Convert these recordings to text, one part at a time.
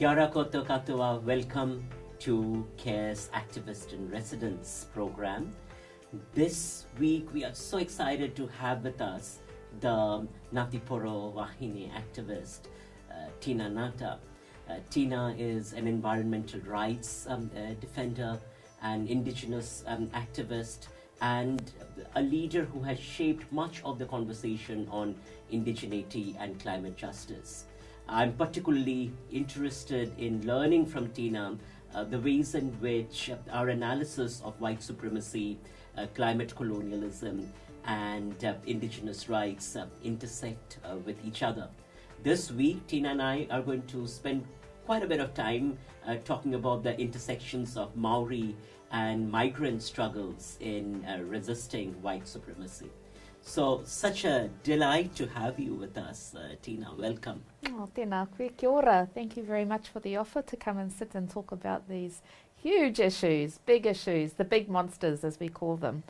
Kia ora koto katoa. Welcome to CARE's Activist in Residence program. This week we are so excited to have with us the Ngati Poro Wahine activist, Tina Ngata. Tina is an environmental rights defender, an indigenous activist, and a leader who has shaped much of the conversation on indigeneity and climate justice. I'm particularly interested in learning from Tina the ways in which our analysis of white supremacy, climate colonialism, and indigenous rights intersect with each other. This week, Tina and I are going to spend quite a bit of time talking about the intersections of Maori and migrant struggles in resisting white supremacy. So, such a delight to have you with us, Tina. Welcome. Oh, tēnā koe, kia ora. Thank you very much for the offer to come and sit and talk about these huge issues, the big monsters as we call them,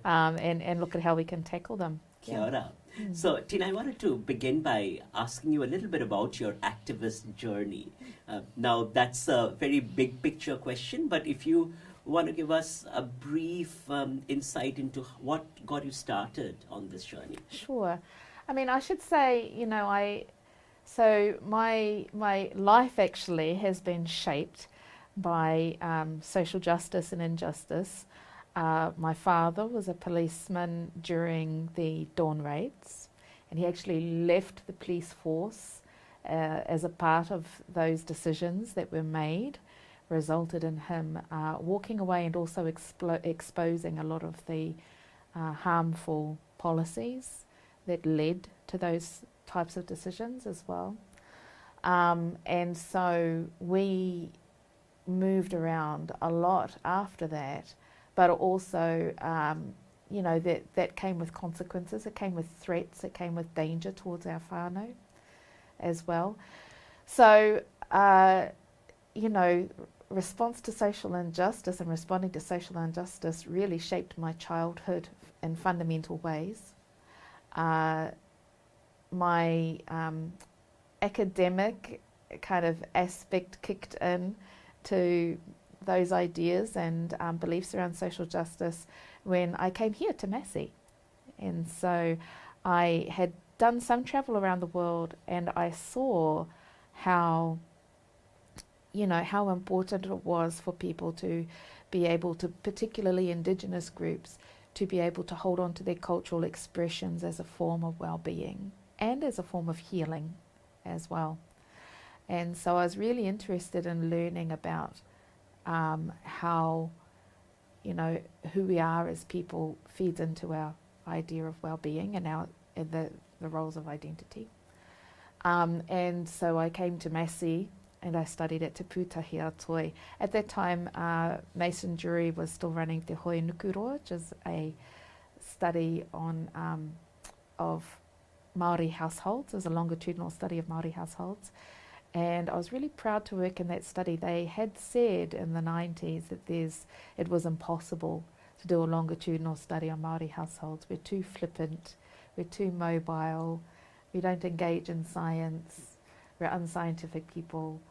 and look at how we can tackle them. Kia ora. So, Tina, I wanted to begin by asking you a little bit about your activist journey. Now, that's a very big picture question, but if you want to give us a brief insight into what got you started on this journey. Sure. I mean, I should say, my life actually has been shaped by social justice and injustice. My father was a policeman during the Dawn raids, and he actually left the police force as a part of those decisions that were made, resulted in him walking away and also exposing a lot of the harmful policies that led to those types of decisions as well. And so we moved around a lot after that, but also, that came with consequences, it came with threats, it came with danger towards our whānau as well. So, response to social injustice and responding to social injustice really shaped my childhood in fundamental ways. My academic kind of aspect kicked in to those ideas and beliefs around social justice when I came here to Massey. And so I had done some travel around the world, and I saw how important it was for people to be able to, particularly Indigenous groups, to be able to hold on to their cultural expressions as a form of well-being and as a form of healing as well. And so I was really interested in learning about how, who we are as people feeds into our idea of well-being and the roles of identity. And so I came to Massey, and I studied at Te Pūtahi Ātoi. At that time, Mason Jury was still running Te Hoi Nukuroa, which is a study of Māori households. It was a longitudinal study of Māori households. And I was really proud to work in that study. They had said in the 90s that it was impossible to do a longitudinal study on Māori households. We're too flippant, we're too mobile, we don't engage in science, we're unscientific people.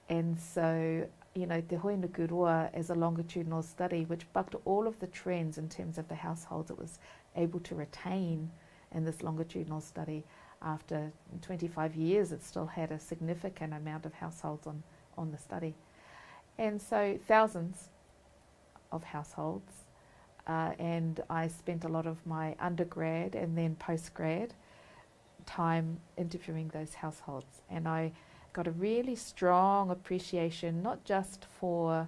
And so, Te Hoi Nukuroa is a longitudinal study which bucked all of the trends in terms of the households it was able to retain in this longitudinal study. After 25 years, it still had a significant amount of households on the study. And so thousands of households. And I spent a lot of my undergrad and then postgrad time interviewing those households. And I got a really strong appreciation, not just for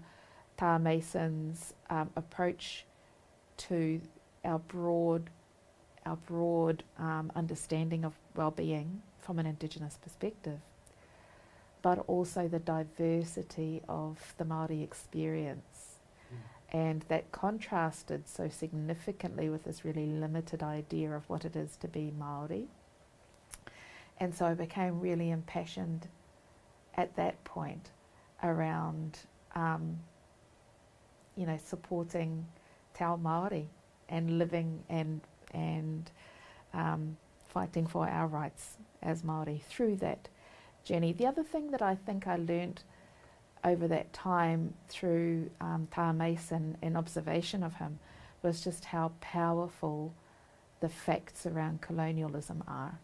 Tā Mason's approach to our broad understanding of well-being from an Indigenous perspective, but also the diversity of the Māori experience. And that contrasted so significantly with this really limited idea of what it is to be Māori. And so I became really impassioned at that point around, supporting Te Ao Māori and living and fighting for our rights as Māori through that journey. The other thing that I think I learnt over that time through Tā Mason and observation of him was just how powerful the facts around colonialism are.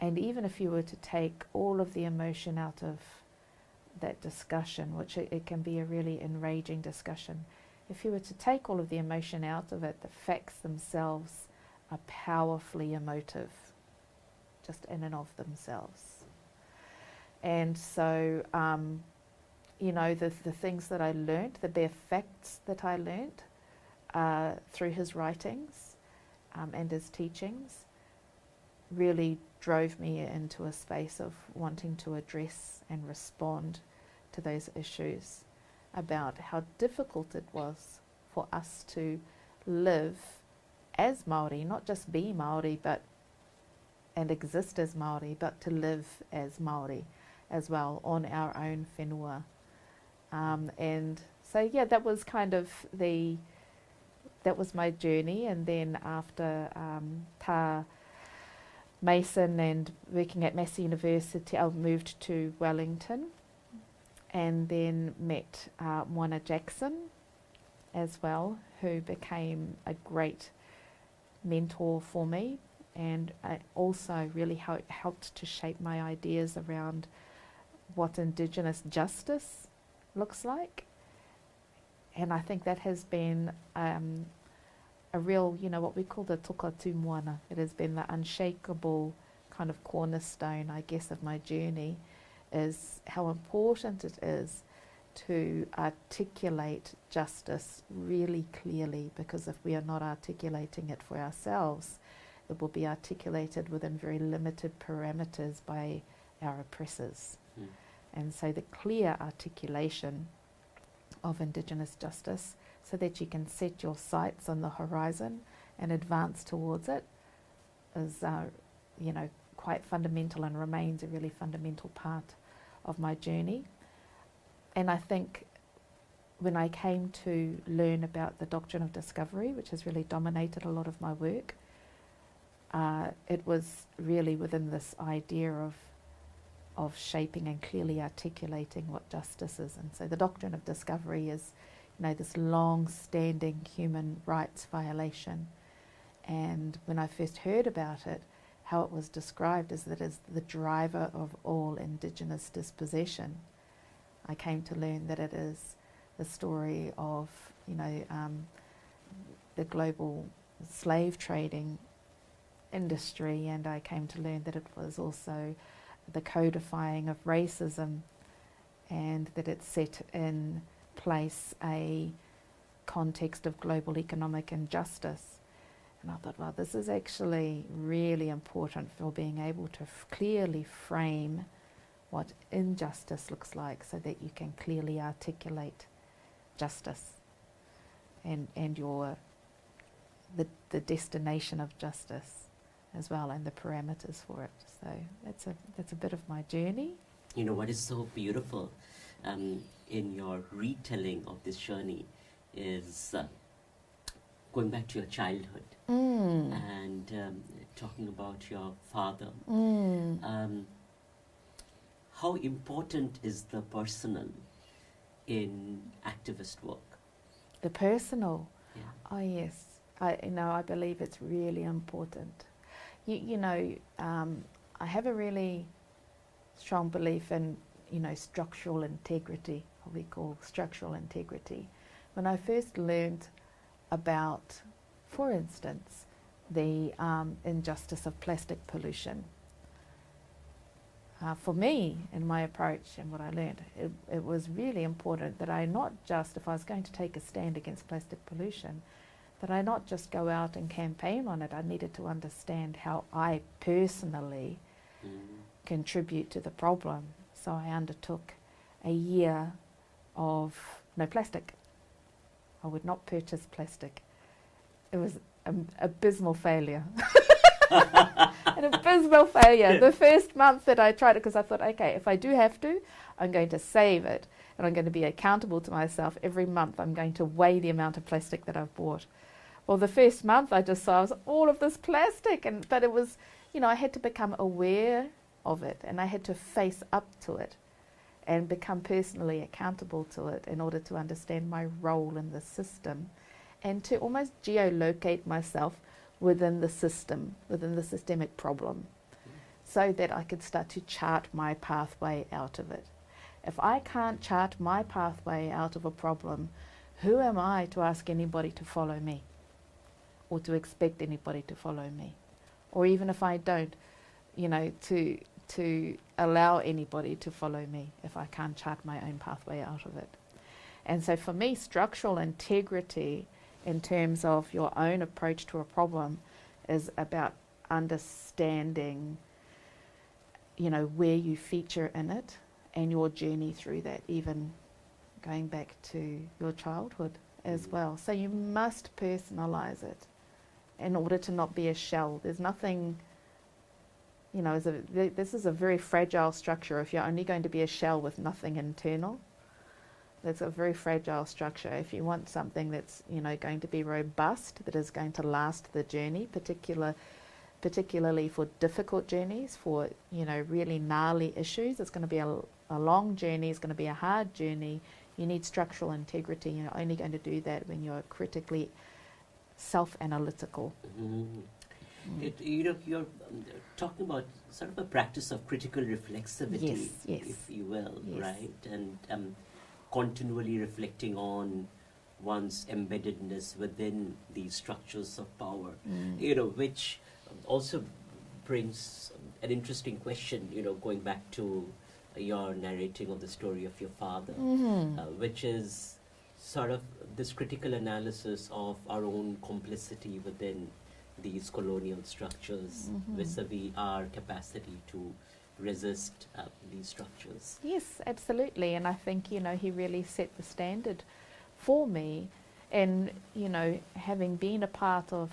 And even if you were to take all of the emotion out of that discussion, which it can be a really enraging discussion, if you were to take all of the emotion out of it, the facts themselves are powerfully emotive, just in and of themselves. And so, the things that I learnt, the bare facts that I learnt through his writings and his teachings, really drove me into a space of wanting to address and respond to those issues about how difficult it was for us to live as Māori, not just be Māori and exist as Māori, but to live as Māori as well on our own whenua. And so yeah, that was kind of that was my journey. And then after Tā Mason and working at Massey University, I moved to Wellington and then met Moana Jackson as well, who became a great mentor for me, and also really helped to shape my ideas around what Indigenous justice looks like. And I think that has been a real, what we call the toka tū moana. It has been the unshakable kind of cornerstone, I guess, of my journey, is how important it is to articulate justice really clearly, because if we are not articulating it for ourselves, it will be articulated within very limited parameters by our oppressors. And so the clear articulation of Indigenous justice, so that you can set your sights on the horizon and advance towards it, is quite fundamental and remains a really fundamental part of my journey. And I think when I came to learn about the doctrine of discovery, which has really dominated a lot of my work, it was really within this idea of shaping and clearly articulating what justice is. And so the doctrine of discovery is, this long-standing human rights violation. And when I first heard about it, how it was described is that as the driver of all Indigenous dispossession, I came to learn that it is the story of, the global slave trading industry, and I came to learn that it was also the codifying of racism, and that it set in place a context of global economic injustice. And I thought, wow, this is actually really important for being able to clearly frame what injustice looks like, so that you can clearly articulate justice and the destination of justice as well, and the parameters for it. So that's a bit of my journey. What is so beautiful in your retelling of this journey is going back to your childhood and talking about your father. How important is the personal in activist work? The personal? Yeah. Oh yes, I believe it's really important. I have a really strong belief in, structural integrity, what we call structural integrity. When I first learned about, for instance, the injustice of plastic pollution, for me, in my approach and what I learned, it was really important that I not just, if I was going to take a stand against plastic pollution, that I not just go out and campaign on it. I needed to understand how I personally contribute to the problem. So I undertook a year of no plastic. I would not purchase plastic. It was an abysmal failure. An abysmal failure. The first month that I tried it, because I thought, okay, if I do have to, I'm going to save it, and I'm going to be accountable to myself. Every month I'm going to weigh the amount of plastic that I've bought. Well, the first month I just saw all of this plastic, but it was, I had to become aware of it, and I had to face up to it. and become personally accountable to it in order to understand my role in the system and to almost geolocate myself within the system, within the systemic problem, so that I could start to chart my pathway out of it. If I can't chart my pathway out of a problem, who am I to ask anybody to follow me or to expect anybody to follow me? Or even if I don't, to allow anybody to follow me if I can't chart my own pathway out of it. And so for me, structural integrity in terms of your own approach to a problem is about understanding, where you feature in it and your journey through that, even going back to your childhood as well. So you must personalize it in order to not be a shell. There's nothing, this is a very fragile structure. If you're only going to be a shell with nothing internal, that's a very fragile structure. If you want something that's, going to be robust, that is going to last the journey, particularly for difficult journeys, for, really gnarly issues, it's going to be a long journey, it's going to be a hard journey. You need structural integrity. You're only going to do that when you're critically self-analytical. You're talking about sort of a practice of critical reflexivity, yes. if you will, Yes. right? And continually reflecting on one's embeddedness within these structures of power, which also brings an interesting question, going back to your narrating of the story of your father, which is sort of this critical analysis of our own complicity within these colonial structures vis-a-vis our capacity to resist these structures. Yes, absolutely. And I think, he really set the standard for me. And, having been a part of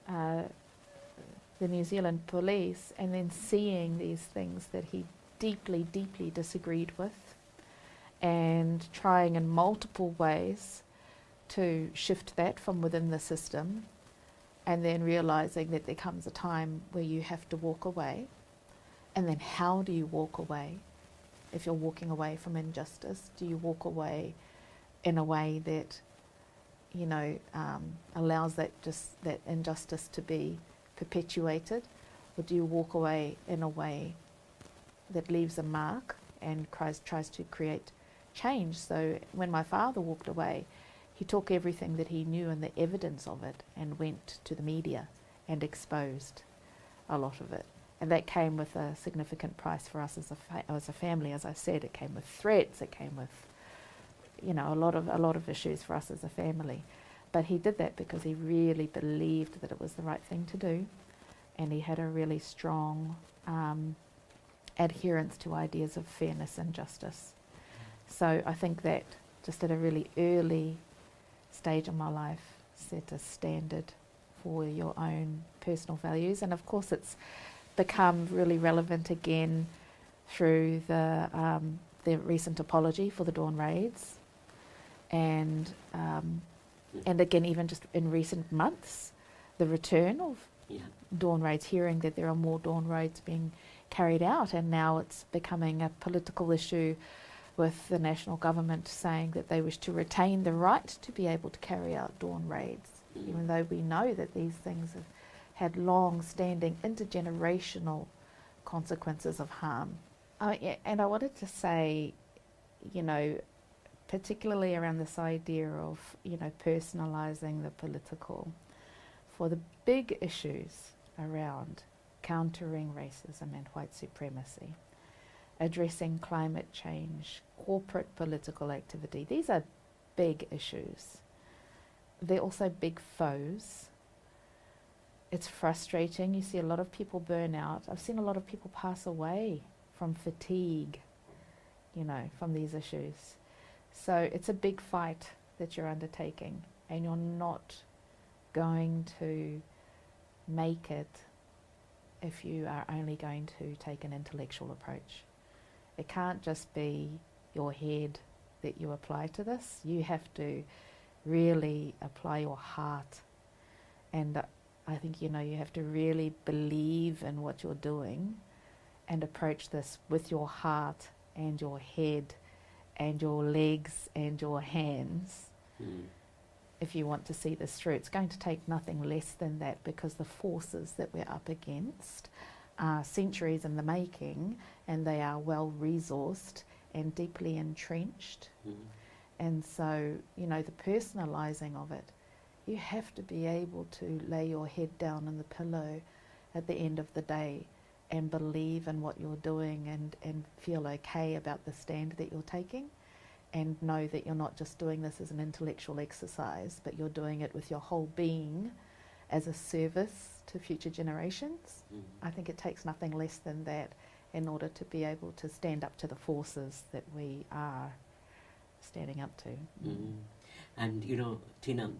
the New Zealand police and then seeing these things that he deeply, deeply disagreed with and trying in multiple ways to shift that from within the system, and then realizing that there comes a time where you have to walk away. And then how do you walk away? If you're walking away from injustice, do you walk away in a way that, allows that injustice to be perpetuated? Or do you walk away in a way that leaves a mark and tries to create change? So when my father walked away, he took everything that he knew and the evidence of it and went to the media and exposed a lot of it. And that came with a significant price for us as a family. As I said, it came with threats, it came with, a lot of issues for us as a family. But he did that because he really believed that it was the right thing to do, and he had a really strong adherence to ideas of fairness and justice. So I think that just at a really early stage of my life set a standard for your own personal values. And of course it's become really relevant again through the recent apology for the Dawn raids, and again even just in recent months the return of Dawn raids, hearing that there are more Dawn raids being carried out, and now it's becoming a political issue with the national government saying that they wish to retain the right to be able to carry out Dawn raids, even though we know that these things have had long-standing intergenerational consequences of harm. And I wanted to say, particularly around this idea of, personalising the political, for the big issues around countering racism and white supremacy, addressing climate change, corporate political activity. These are big issues. They're also big foes. It's frustrating. You see a lot of people burn out. I've seen a lot of people pass away from fatigue, from these issues. So it's a big fight that you're undertaking, and you're not going to make it if you are only going to take an intellectual approach. It can't just be your head that you apply to this. You have to really apply your heart. And I think, you have to really believe in what you're doing and approach this with your heart and your head and your legs and your hands. If you want to see this through, it's going to take nothing less than that, because the forces that we're up against are centuries in the making, and they are well resourced and deeply entrenched. And so, you know, the personalising of it, you have to be able to lay your head down on the pillow at the end of the day and believe in what you're doing, and feel okay about the stand that you're taking, and know that you're not just doing this as an intellectual exercise, but you're doing it with your whole being as a service to future generations. I think it takes nothing less than that in order to be able to stand up to the forces that we are standing up to. And you know, Tina,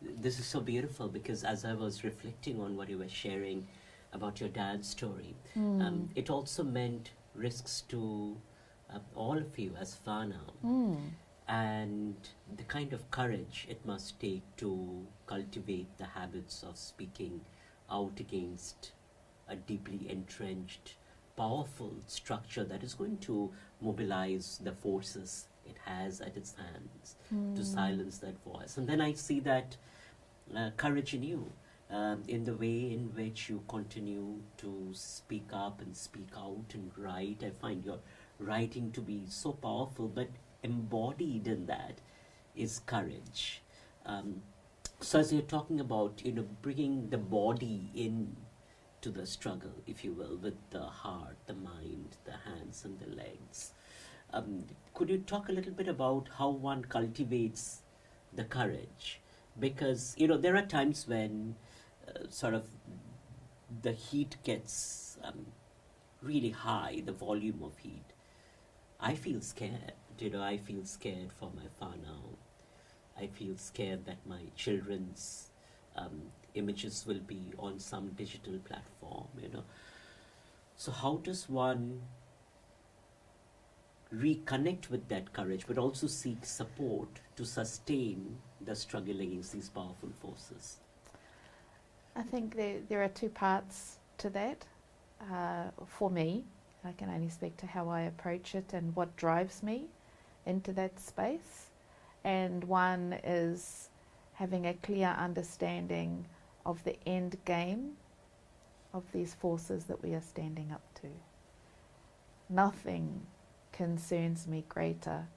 this is so beautiful, because as I was reflecting on what you were sharing about your dad's story, it also meant risks to all of you as Fana, and the kind of courage it must take to cultivate the habits of speaking out against a deeply entrenched, powerful structure that is going to mobilize the forces it has at its hands to silence that voice. And then I see that courage in you, in the way in which you continue to speak up and speak out and write. I find your writing to be so powerful, but embodied in that is courage. So as you're talking about, you know, bringing the body in to the struggle, if you will, with the heart, the mind, the hands and the legs. Could you talk a little bit about how one cultivates the courage? Because, you know, there are times when sort of the heat gets really high, the volume of heat. I feel scared, you know, I feel scared for my Fana. I feel scared that my children's images will be on some digital platform, you know. So how does one reconnect with that courage, but also seek support to sustain the struggle against these powerful forces? I think there are two parts to that. For me, I can only speak to how I approach it and what drives me into that space. And one is having a clear understanding of the end game of these forces that we are standing up to. Nothing concerns me greater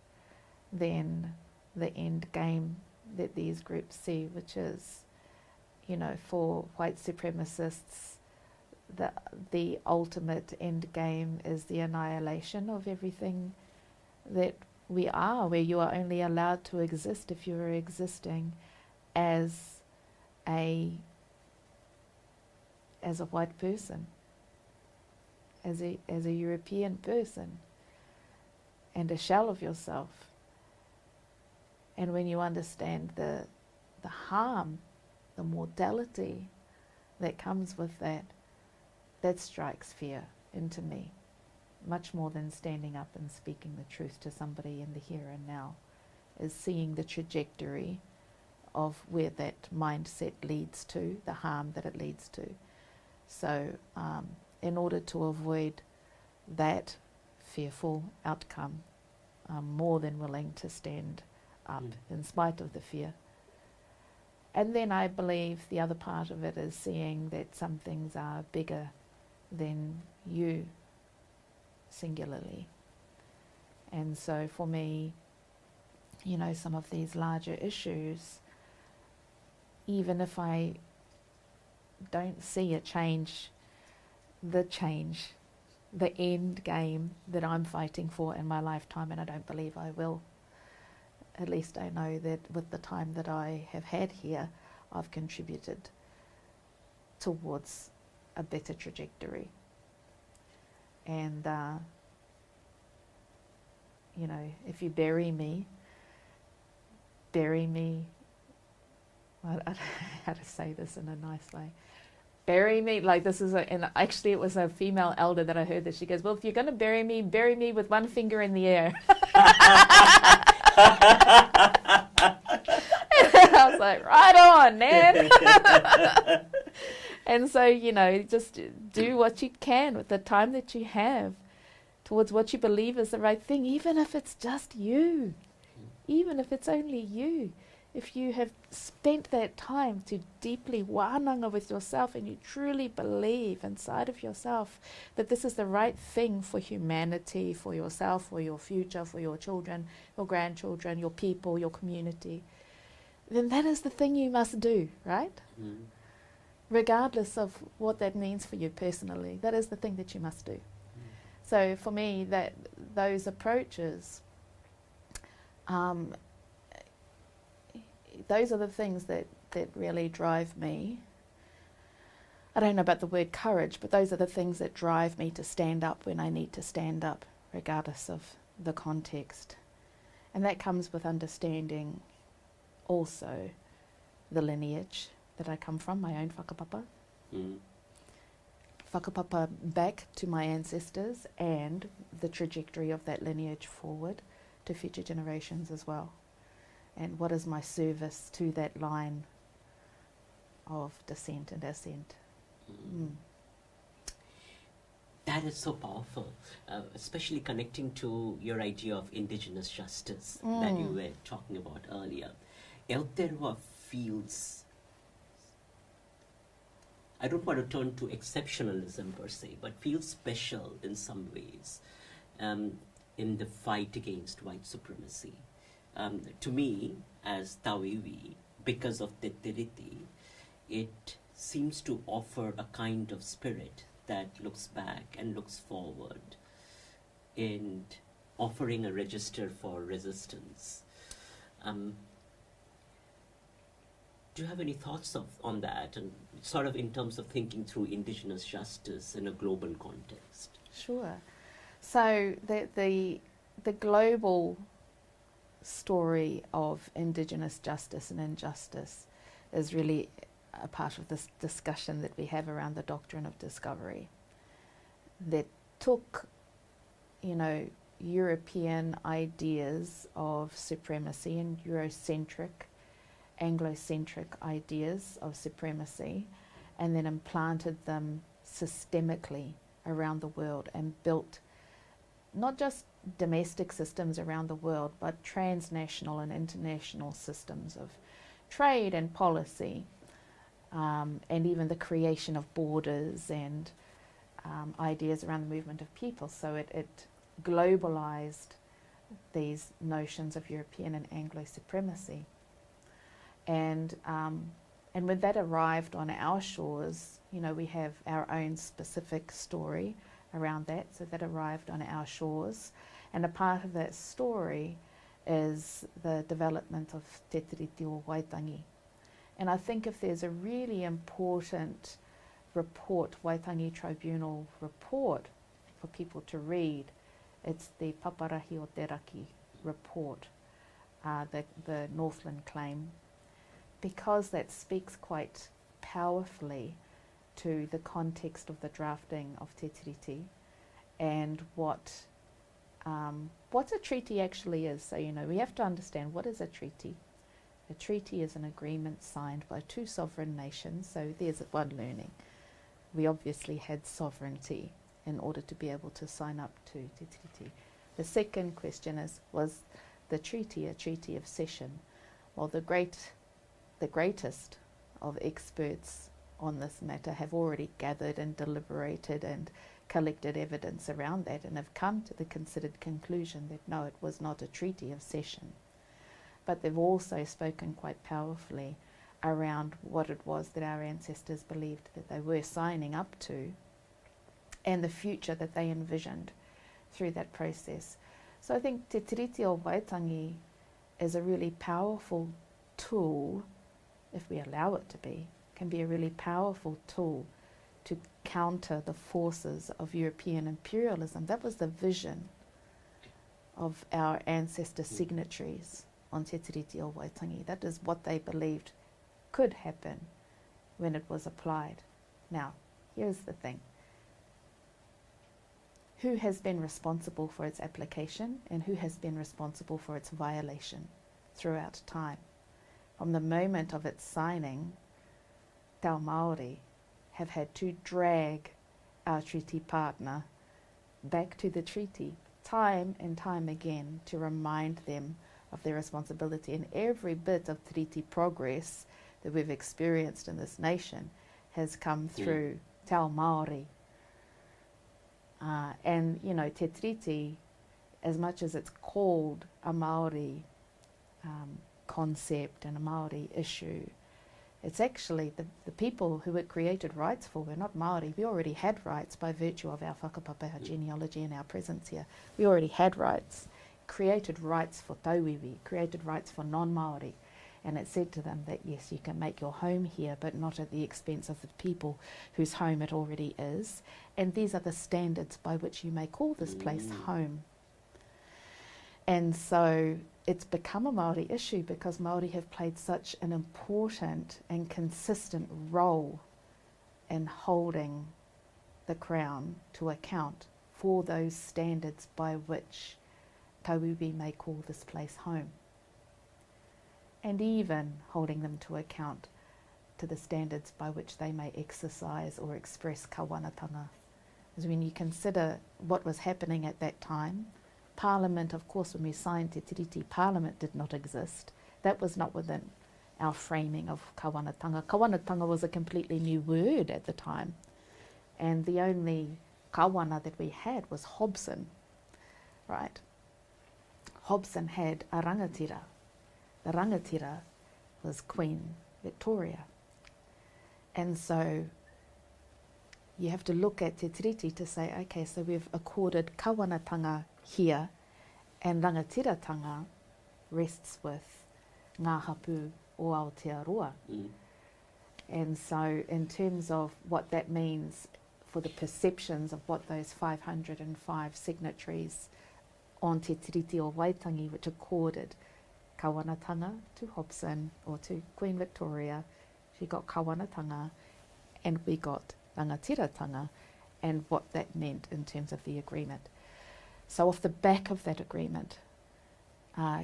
than the end game that these groups see, which is, you know, for white supremacists, the ultimate end game is the annihilation of everything that we are, where you are only allowed to exist if you are existing as a white person, as a European person, and a shell of yourself. And when you understand the harm, the mortality that comes with that, that strikes fear into me, much more than standing up and speaking the truth to somebody in the here and now, is seeing the trajectory of where that mindset leads to, the harm that it leads to. So in order to avoid that fearful outcome, I'm more than willing to stand up in spite of the fear. And then I believe the other part of it is seeing that some things are bigger than you singularly. And so for me, you know, some of these larger issues, even if I don't see a change, the end game that I'm fighting for in my lifetime, and I don't believe I will, at least I know that with the time that I have had here, I've contributed towards a better trajectory. And, you know, if you bury me, I don't know how to say this in a nice way. Bury me, like this is and actually it was a female elder that I heard that she goes, well, if you're going to bury me with one finger in the air. I was like, right on, man. And so, you know, just do what you can with the time that you have towards what you believe is the right thing, even if it's just you, even if it's only you. If you have spent that time to deeply wānanga with yourself and you truly believe inside of yourself that this is the right thing for humanity, for yourself, for your future, for your children, your grandchildren, your people, your community, then that is the thing you must do, right? Regardless of what that means for you personally, that is the thing that you must do. So for me, that those approaches, those are the things that really drive me. I don't know about the word courage, but those are the things that drive me to stand up when I need to stand up, regardless of the context. And that comes with understanding also the lineage that I come from, my own whakapapa. Whakapapa back to my ancestors and the trajectory of that lineage forward to future generations as well. And what is my service to that line of descent and ascent? That is so powerful, especially connecting to your idea of indigenous justice that you were talking about earlier. Aotearoa feels, I don't want to turn to exceptionalism per se, but feels special in some ways in the fight against white supremacy. To me, as Tawiwi, because of Te Tiriti, it seems to offer a kind of spirit that looks back and looks forward in offering a register for resistance. Do you have any thoughts on that, and sort of in terms of thinking through indigenous justice in a global context? Sure. So the global story of indigenous justice and injustice is really a part of this discussion that we have around the doctrine of discovery that took, European ideas of supremacy and Eurocentric, Anglocentric ideas of supremacy and then implanted them systemically around the world and built not just domestic systems around the world, but transnational and international systems of trade and policy, and even the creation of borders and ideas around the movement of people. So it globalized these notions of European and Anglo supremacy. And when that arrived on our shores, we have our own specific story around that. So that arrived on our shores. And a part of that story is the development of Te Tiriti o Waitangi. And I think if there's a really important report, Waitangi Tribunal report, for people to read, it's the Paparahi o Te Raki report, the Northland claim, because that speaks quite powerfully to the context of the drafting of Te Tiriti and what a treaty actually is. So, we have to understand, what is a treaty? A treaty is an agreement signed by two sovereign nations. So there's one learning. We obviously had sovereignty in order to be able to sign up to Te Tiriti. The second question is, was the treaty a treaty of cession? Well, the greatest of experts on this matter have already gathered and deliberated and collected evidence around that and have come to the considered conclusion that no, it was not a treaty of cession. But they've also spoken quite powerfully around what it was that our ancestors believed that they were signing up to and the future that they envisioned through that process. So I think Te Tiriti o Waitangi is a really powerful tool, if we allow it to be, can be a really powerful tool to counter the forces of European imperialism. That was the vision of our ancestor signatories on Te Tiriti o Waitangi. That is what they believed could happen when it was applied. Now, here's the thing. Who has been responsible for its application and who has been responsible for its violation throughout time? From the moment of its signing, Tau Māori have had to drag our treaty partner back to the treaty time and time again to remind them of their responsibility. And every bit of treaty progress that we've experienced in this nation has come through Te Ao Māori. And, you know, Te Treaty, as much as it's called a Māori concept and a Māori issue, it's actually the people who it created rights for were not Māori. We already had rights by virtue of our whakapapeha genealogy and our presence here. We already had rights. Created rights for tauiwi, created rights for non-Māori. And it said to them that, yes, you can make your home here, but not at the expense of the people whose home it already is. And these are the standards by which you may call this place home. And so it's become a Māori issue because Māori have played such an important and consistent role in holding the Crown to account for those standards by which tauiwi may call this place home. And even holding them to account to the standards by which they may exercise or express kawanatanga. Because when you consider what was happening at that time, Parliament, of course, when we signed Te Tiriti, Parliament did not exist. That was not within our framing of kawanatanga. Kawanatanga was a completely new word at the time. And the only kawana that we had was Hobson, right? Hobson had a rangatira. The rangatira was Queen Victoria. And so you have to look at Te Tiriti to say, okay, so we've accorded kawanatanga here, and rangatiratanga rests with ngā hapu o Aotearoa. And so in terms of what that means for the perceptions of what those 505 signatories on Te Tiriti o Waitangi, which accorded kawanatanga to Hobson or to Queen Victoria, she got kawanatanga, and we got rangatiratanga, and what that meant in terms of the agreement. So off the back of that agreement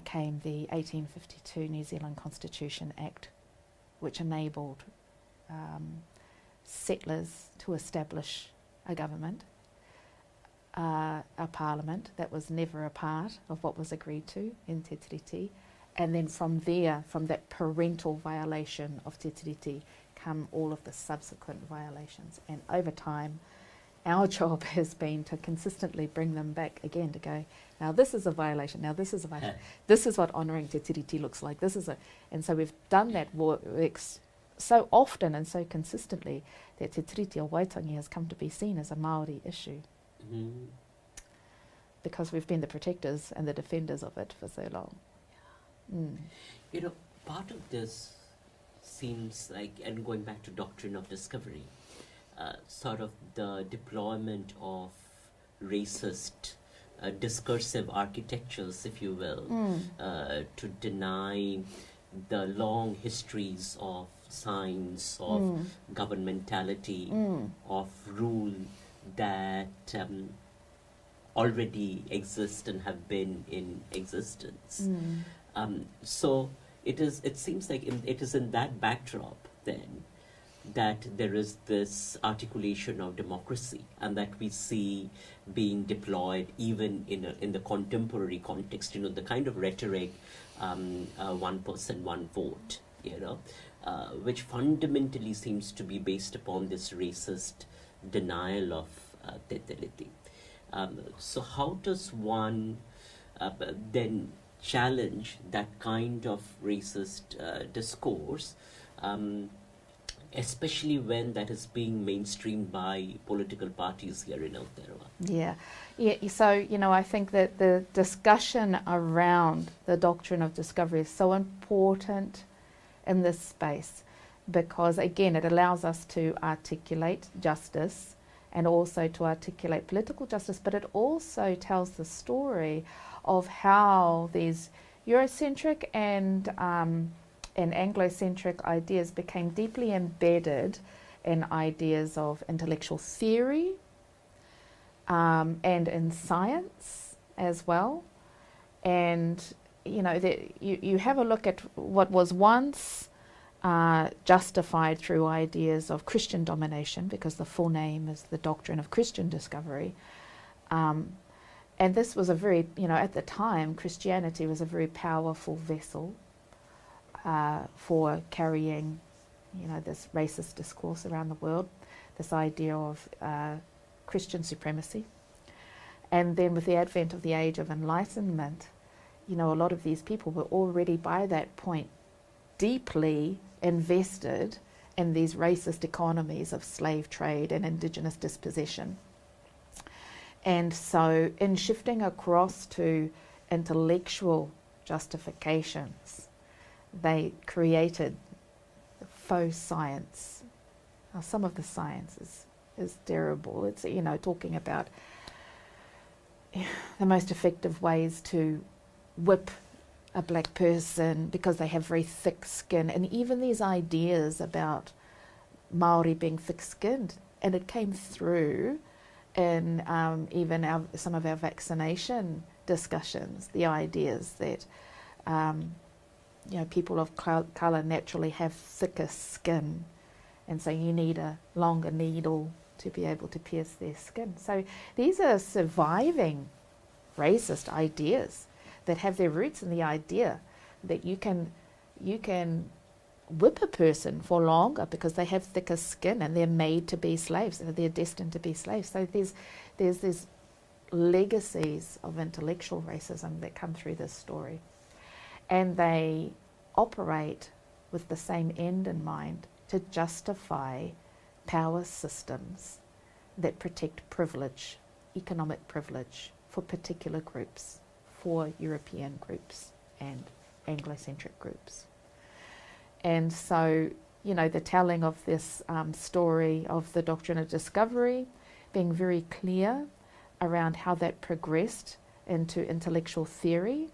came the 1852 New Zealand Constitution Act, which enabled settlers to establish a government, a parliament that was never a part of what was agreed to in Te Tiriti. And then from there, from that parental violation of Te Tiriti, come all of the subsequent violations. And over time, our job has been to consistently bring them back again to go, now this is a violation, now this is a violation, this is what honouring Te Tiriti looks like, this is a... And so we've done that work so often and so consistently that Te Tiriti o Waitangi has come to be seen as a Māori issue. Because we've been the protectors and the defenders of it for so long. You know, part of this seems like, and going back to doctrine of discovery, sort of the deployment of racist discursive architectures, if you will, to deny the long histories of science, of governmentality, of rule that already exist and have been in existence. So it seems like it is in that backdrop then that there is this articulation of democracy, and that we see being deployed even in the contemporary context. You know, the kind of rhetoric, one person, one vote. You know, which fundamentally seems to be based upon this racist denial of Te Tiriti. So how does one then challenge that kind of racist discourse, especially when that is being mainstreamed by political parties here in Aotearoa? Yeah. So, you know, I think that the discussion around the doctrine of discovery is so important in this space because, again, it allows us to articulate justice and also to articulate political justice, but it also tells the story of how these Eurocentric and Anglocentric ideas became deeply embedded in ideas of intellectual theory and in science as well. And, you know, you have a look at what was once justified through ideas of Christian domination, because the full name is the doctrine of Christian discovery, And this was a very, at the time, Christianity was a very powerful vessel for carrying, this racist discourse around the world, this idea of Christian supremacy. And then with the advent of the Age of Enlightenment, a lot of these people were already by that point deeply invested in these racist economies of slave trade and indigenous dispossession. And so in shifting across to intellectual justifications, they created faux science. Now, some of the science is terrible. It's, talking about the most effective ways to whip a black person because they have very thick skin, and even these ideas about Maori being thick-skinned, and it came through in even some of our vaccination discussions, the ideas that people of colour naturally have thicker skin, and so you need a longer needle to be able to pierce their skin. So these are surviving racist ideas that have their roots in the idea that you can whip a person for longer because they have thicker skin and they're made to be slaves, and they're destined to be slaves. So there's these legacies of intellectual racism that come through this story, and they operate with the same end in mind, to justify power systems that protect privilege, economic privilege, for particular groups, for European groups and Anglo-centric groups. And so, the telling of this story of the doctrine of discovery, being very clear around how that progressed into intellectual theory,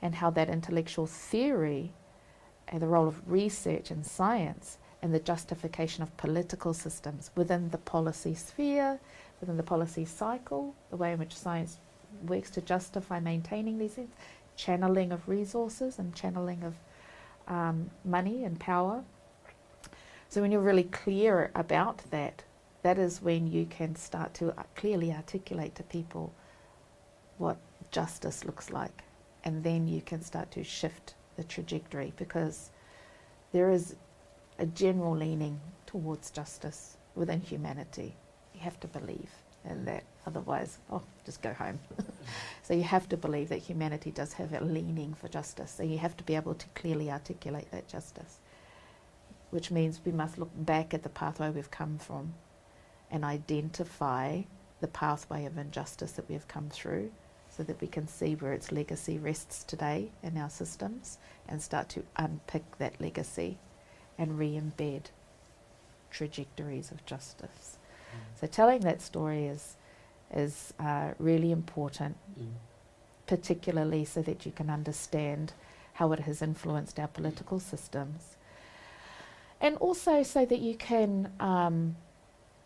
and how that intellectual theory and the role of research and science and the justification of political systems within the policy sphere, within the policy cycle, the way in which science works to justify maintaining these things, channeling of resources and channeling of money and power. So when you're really clear about that, that is when you can start to clearly articulate to people what justice looks like. And then you can start to shift the trajectory, because there is a general leaning towards justice within humanity. You have to believe in that, otherwise, just go home. So you have to believe that humanity does have a leaning for justice. So you have to be able to clearly articulate that justice, which means we must look back at the pathway we've come from and identify the pathway of injustice that we have come through, so that we can see where its legacy rests today in our systems, and start to unpick that legacy and re-embed trajectories of justice. So telling that story is really important, particularly so that you can understand how it has influenced our political systems, and also so that you can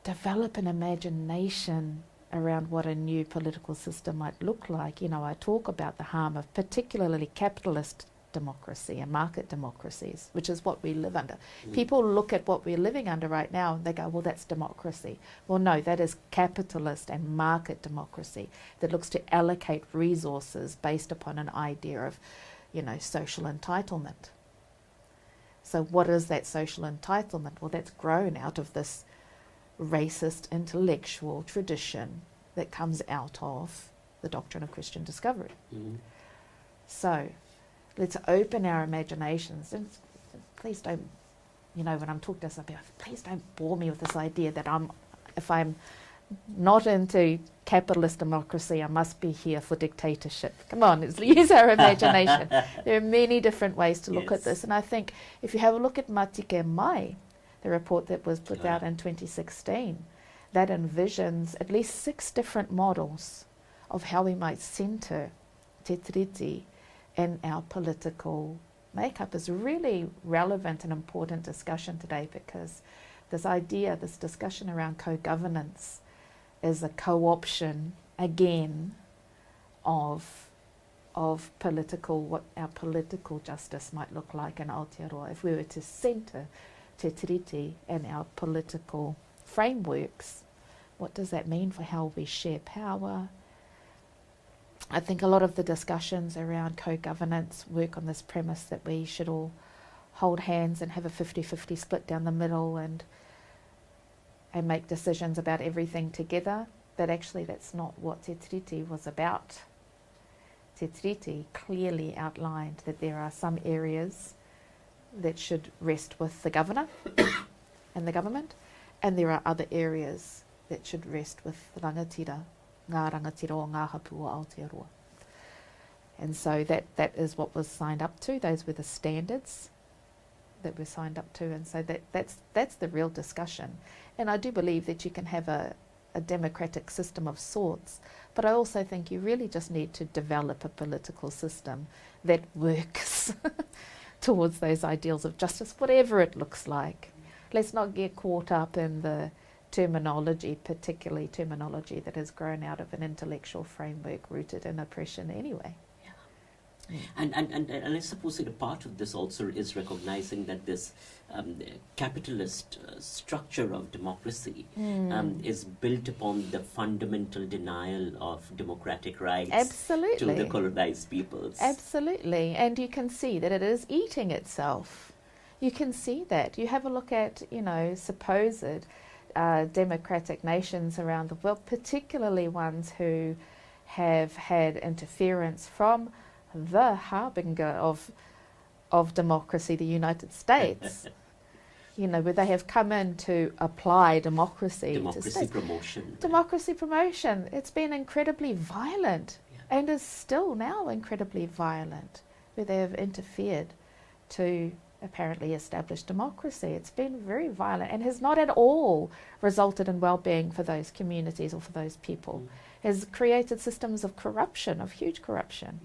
develop an imagination around what a new political system might look like. I talk about the harm of particularly capitalist democracy and market democracies, which is what we live under. People look at what we're living under right now and they go, well, that's democracy. Well, no, that is capitalist and market democracy that looks to allocate resources based upon an idea of, social entitlement. So what is that social entitlement? Well, that's grown out of this racist intellectual tradition that comes out of the doctrine of Christian discovery. So let's open our imaginations, and please don't, when I'm talking to somebody, please don't bore me with this idea that if I'm not into capitalist democracy, I must be here for dictatorship. Come on, let's use our imagination. There are many different ways to look at this, and I think if you have a look at Matike Mai, the report that was put out in 2016, that envisions at least 6 different models of how we might centre te tiriti in our political makeup, is really relevant and important discussion today, because this discussion around co-governance is a co-option again of political, what our political justice might look like in Aotearoa if we were to centre te tiriti in our political frameworks. What does that mean for how we share power, I think a lot of the discussions around co-governance work on this premise that we should all hold hands and have a 50-50 split down the middle and make decisions about everything together, but actually that's not what Te Tiriti was about. Te Tiriti clearly outlined that there are some areas that should rest with the governor and the government, and there are other areas that should rest with the rangatira, ngā rangatira o ngā hapu o Aotearoa. And so that is what was signed up to. Those were the standards that were signed up to, and so that's the real discussion. And I do believe that you can have a democratic system of sorts, but I also think you really just need to develop a political system that works towards those ideals of justice, whatever it looks like. Let's not get caught up in the terminology, particularly terminology that has grown out of an intellectual framework rooted in oppression anyway. And I suppose that a part of this also is recognizing that this capitalist structure of democracy is built upon the fundamental denial of democratic rights to the colonized peoples. Absolutely, and you can see that it is eating itself. You can see that. You have a look at, supposed democratic nations around the world, particularly ones who have had interference from the harbinger of democracy, the United States, where they have come in to apply democracy. Democracy promotion. Democracy promotion. It's been incredibly violent and is still now incredibly violent, where they have interfered to apparently establish democracy. It's been very violent and has not at all resulted in well-being for those communities or for those people. Has created systems of corruption, of huge corruption.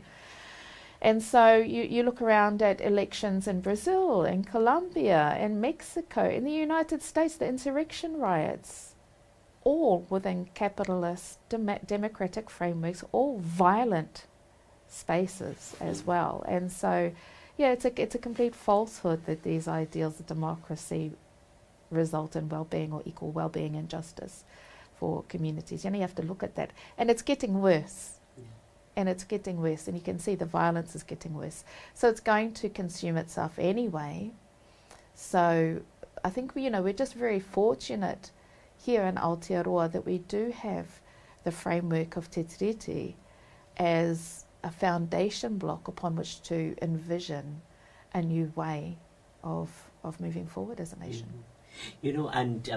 And so you look around at elections in Brazil, in Colombia, in Mexico, in the United States, the insurrection riots, all within capitalist democratic frameworks, all violent spaces as well. And so, it's a complete falsehood that these ideals of democracy result in well-being or equal well-being and justice for communities. You have to look at that. And it's getting worse. And it's getting worse, and you can see the violence is getting worse. So it's going to consume itself anyway. So I think we're just very fortunate here in Aotearoa that we do have the framework of Te Tiriti as a foundation block upon which to envision a new way of moving forward as a nation. And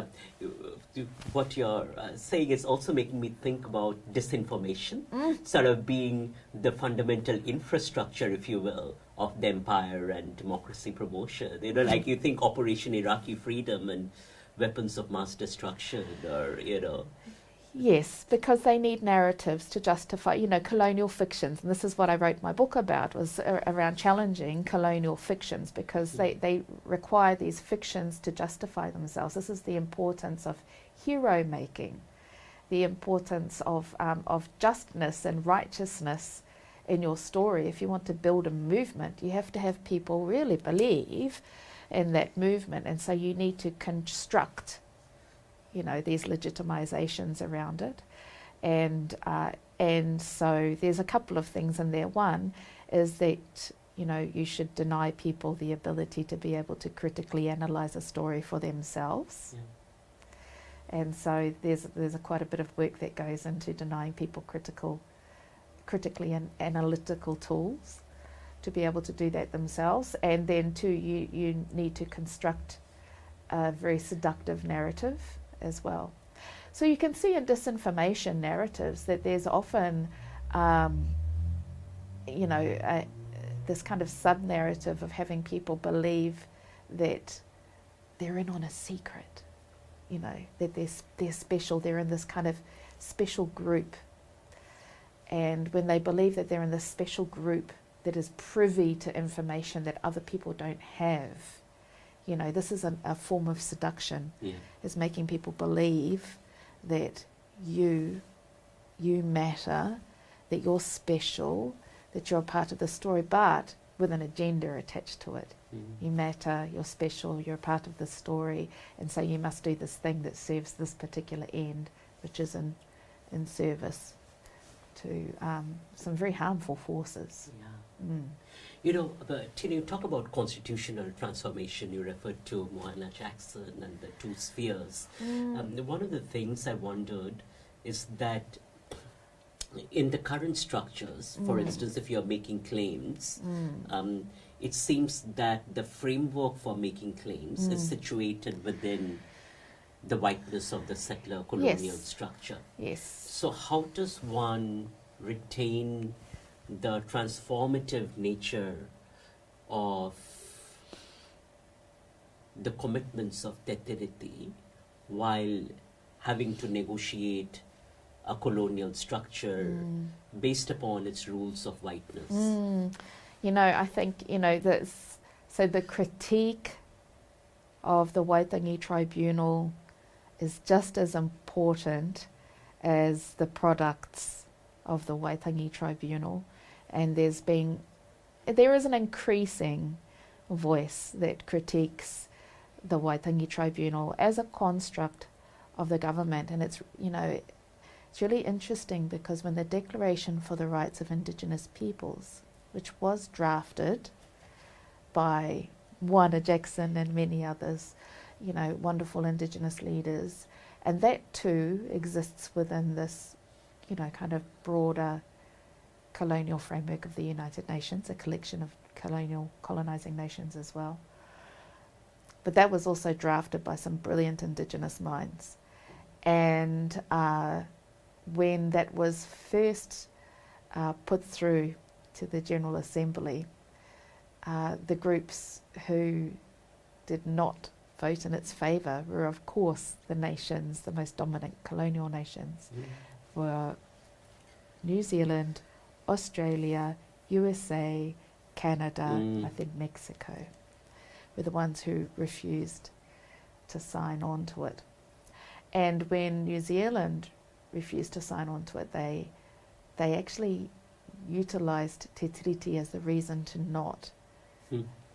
what you're saying is also making me think about disinformation, sort of being the fundamental infrastructure, if you will, of the empire and democracy promotion. Like you think Operation Iraqi Freedom and weapons of mass destruction, or Yes, because they need narratives to justify, colonial fictions. And this is what I wrote my book about, was around challenging colonial fictions, because they require these fictions to justify themselves. This is the importance of hero making, the importance of justness and righteousness in your story. If you want to build a movement, you have to have people really believe in that movement. And so you need to construct these legitimizations around it. And so there's a couple of things in there. One is that, you should deny people the ability to be able to critically analyze a story for themselves. And so there's quite a bit of work that goes into denying people critically and analytical tools to be able to do that themselves. And then two, you need to construct a very seductive narrative as well. So you can see in disinformation narratives that there's often, this kind of sub-narrative of having people believe that they're in on a secret, that they're special, they're in this kind of special group. And when they believe that they're in this special group that is privy to information that other people don't have, this is a form of seduction, is making people believe that you matter, that you're special, that you're a part of the story, but with an agenda attached to it. You matter, you're special, you're a part of the story, and so you must do this thing that serves this particular end, which is in service to some very harmful forces. Yeah. You know, but when you talk about constitutional transformation, you referred to Mohan Jackson and the two spheres. One of the things I wondered is that in the current structures, for instance, if you're making claims, it seems that the framework for making claims is situated within the whiteness of the settler colonial structure. Yes. So how does one retain the transformative nature of the commitments of Tetiriti while having to negotiate a colonial structure based upon its rules of whiteness? You know, I think, you know, so the critique of the Waitangi Tribunal is just as important as the products of the Waitangi Tribunal. And there is an increasing voice that critiques the Waitangi Tribunal as a construct of the government. And it's, you know, it's really interesting because when the Declaration for the Rights of Indigenous Peoples, which was drafted by Mohan Jackson and many others, you know, wonderful Indigenous leaders, and that too exists within this, you know, kind of broader colonial framework of the United Nations, a collection of colonizing nations as well. But that was also drafted by some brilliant Indigenous minds. And when that was first put through to the General Assembly, the groups who did not vote in its favour were, of course, the nations, the most dominant colonial nations, were New Zealand, Australia, USA, Canada, I think Mexico, were the ones who refused to sign on to it. And when New Zealand refused to sign on to it, they actually utilised Te Tiriti as the reason to not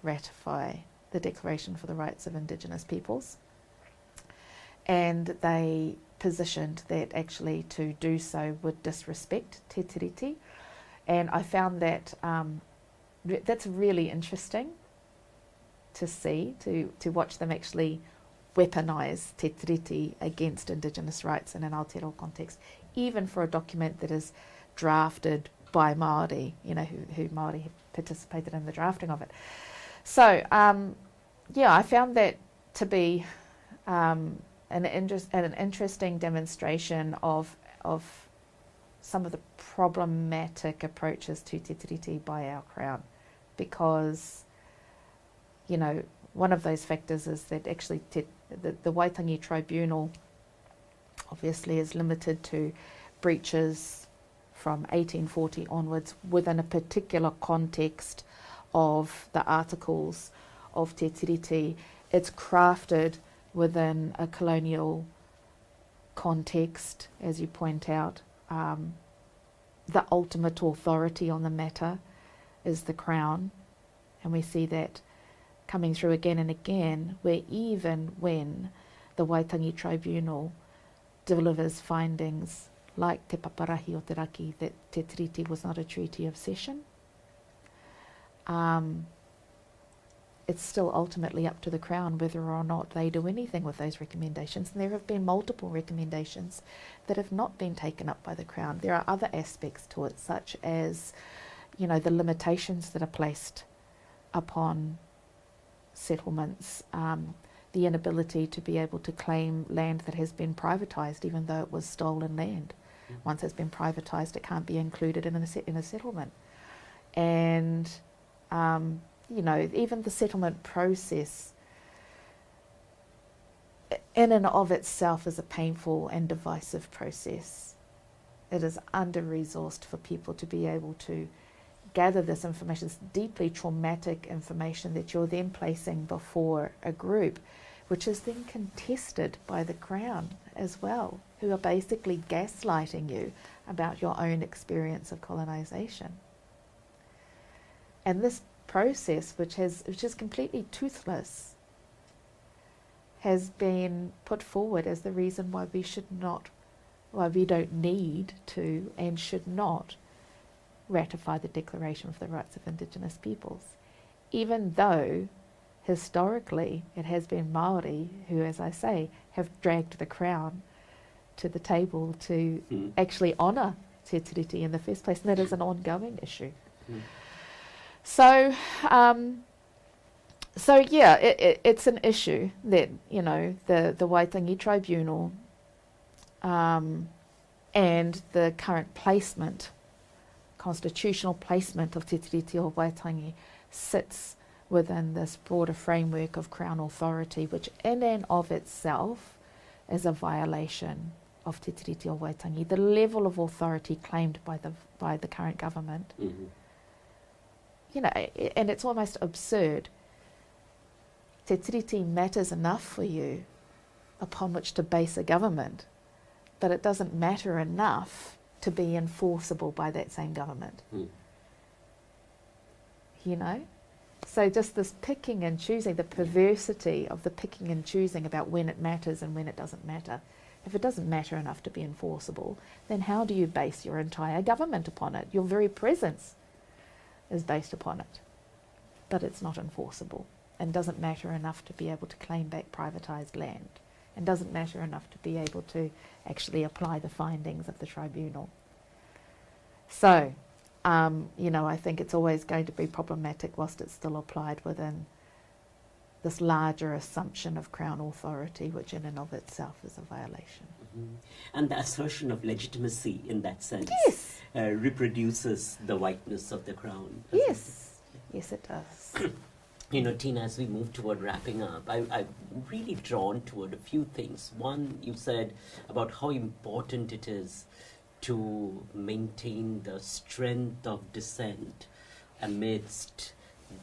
ratify the Declaration for the Rights of Indigenous Peoples. And they positioned that actually to do so would disrespect Te Tiriti. And I found that that's really interesting to see, to watch them actually weaponise Te Tiriti against Indigenous rights in an Aotearoa context, even for a document that is drafted by Māori, you know, who Māori have participated in the drafting of it. So, yeah, I found that to be an interesting demonstration of some of the problematic approaches to Te Tiriti by our Crown, because, you know, one of those factors is that actually the Waitangi Tribunal obviously is limited to breaches from 1840 onwards within a particular context of the articles of Te Tiriti. It's crafted within a colonial context, as you point out. The ultimate authority on the matter is the Crown, and we see that coming through again and again, where even when the Waitangi Tribunal delivers findings like Te Paparahi o Te Raki that Te Tiriti was not a treaty of cession, it's still ultimately up to the Crown whether or not they do anything with those recommendations. And there have been multiple recommendations that have not been taken up by the Crown. There are other aspects to it, such as, you know, the limitations that are placed upon settlements, the inability to be able to claim land that has been privatised, even though it was stolen land. Once it's been privatised, it can't be included in a settlement. And you know, even the settlement process in and of itself is a painful and divisive process. It is under-resourced for people to be able to gather this information. It's deeply traumatic information that you're then placing before a group, which is then contested by the Crown as well, who are basically gaslighting you about your own experience of colonisation. And this process, which is completely toothless, has been put forward as the reason why we should not why we don't need to and should not ratify the Declaration of the Rights of Indigenous Peoples, even though historically it has been Māori who, as I say, have dragged the crown to the table to actually honour Te Tiriti in the first place, and that is an ongoing issue. So yeah, it's an issue that, you know, the Waitangi Tribunal and the current placement, constitutional placement of Te Tiriti o Waitangi sits within this broader framework of Crown authority, which in and of itself is a violation of Te Tiriti o Waitangi, the level of authority claimed by the current government. You know, and it's almost absurd. Te tiriti matters enough for you upon which to base a government, but it doesn't matter enough to be enforceable by that same government. You know? So just this picking and choosing, the perversity of the picking and choosing about when it matters and when it doesn't matter. If it doesn't matter enough to be enforceable, then how do you base your entire government upon it? Your very presence is based upon it, but it's not enforceable and doesn't matter enough to be able to claim back privatised land and doesn't matter enough to be able to actually apply the findings of the tribunal. So, you know, I think it's always going to be problematic whilst it's still applied within this larger assumption of Crown authority, which in and of itself is a violation. And the assertion of legitimacy in that sense reproduces the whiteness of the Crown. Yes, yes it does. You know, Tina, as we move toward wrapping up, I'm really drawn toward a few things. One, you said about how important it is to maintain the strength of dissent amidst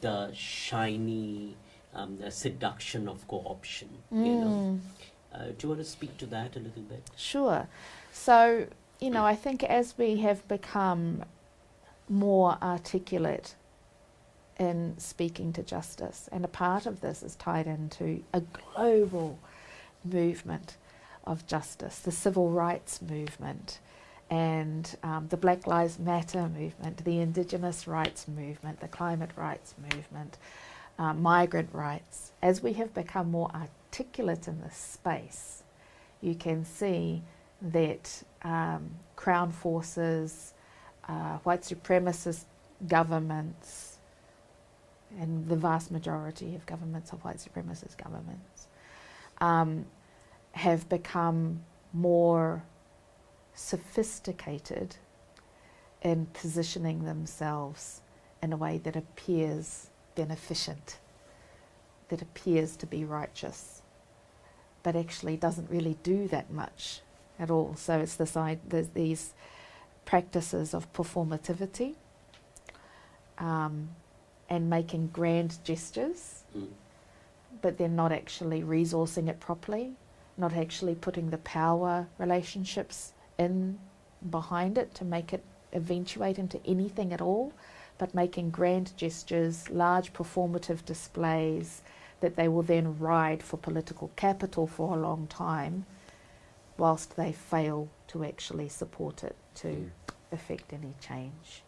the shiny the seduction of co-option. You know, do you want to speak to that a little bit? Sure. So, you know, I think as we have become more articulate in speaking to justice, and a part of this is tied into a global movement of justice, the civil rights movement, and the Black Lives Matter movement, the Indigenous rights movement, the climate rights movement, migrant rights. As we have become more articulate in this space, you can see that Crown forces, white supremacist governments, and the vast majority of governments are white supremacist governments, have become more sophisticated in positioning themselves in a way that appears beneficent, that appears to be righteous, but actually doesn't really do that much at all. So it's there's these practices of performativity and making grand gestures, but then not actually resourcing it properly, not actually putting the power relationships in behind it to make it eventuate into anything at all, but making grand gestures, large performative displays that they will then ride for political capital for a long time, whilst they fail to actually support it to effect any change.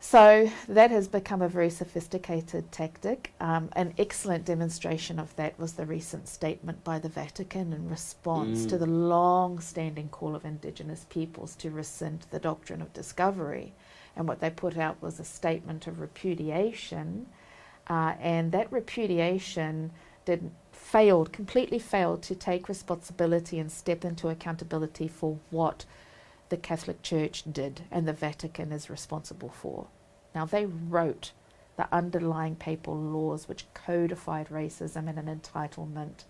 So that has become a very sophisticated tactic. An excellent demonstration of that was the recent statement by the Vatican in response to the long-standing call of Indigenous peoples to rescind the doctrine of discovery. And what they put out was a statement of repudiation, and that repudiation completely failed to take responsibility and step into accountability for what the Catholic Church did and the Vatican is responsible for. Now, they wrote the underlying papal laws which codified racism and an entitlement